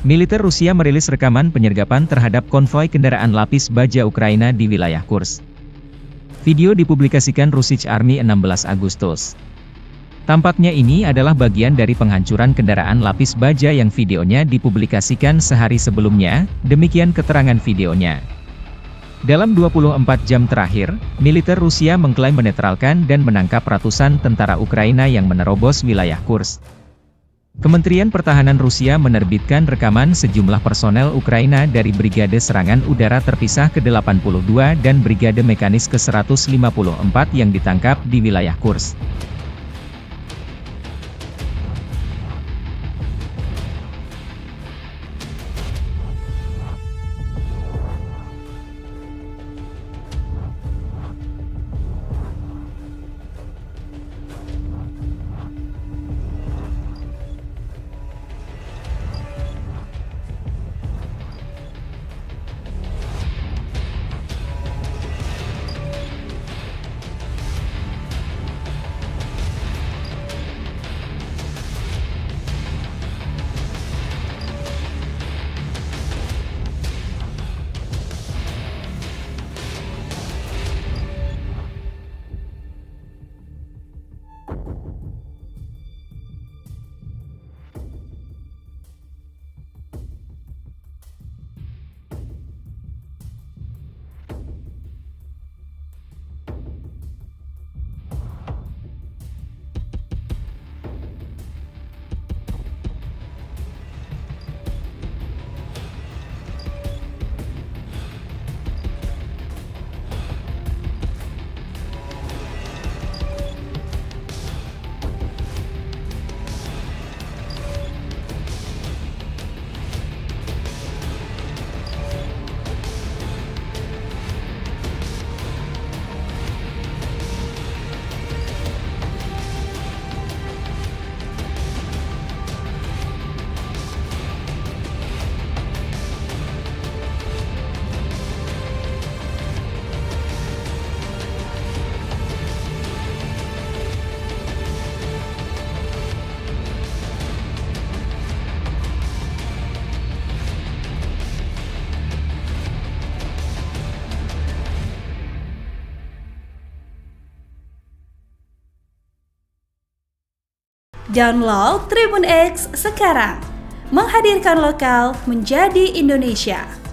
Militer Rusia merilis rekaman penyergapan terhadap konvoi kendaraan lapis baja Ukraina di wilayah Kursk. Video dipublikasikan Russian Army 16 Agustus. Tampaknya ini adalah bagian dari penghancuran kendaraan lapis baja yang videonya dipublikasikan sehari sebelumnya, demikian keterangan videonya. Dalam 24 jam terakhir, militer Rusia mengklaim menetralkan dan menangkap ratusan tentara Ukraina yang menerobos wilayah Kursk. Kementerian Pertahanan Rusia menerbitkan rekaman sejumlah personel Ukraina dari Brigade Serangan Udara Terpisah ke-82 dan Brigade Mekanis ke-154 yang ditangkap di wilayah Kursk. Download Tribun X sekarang, menghadirkan lokal menjadi Indonesia.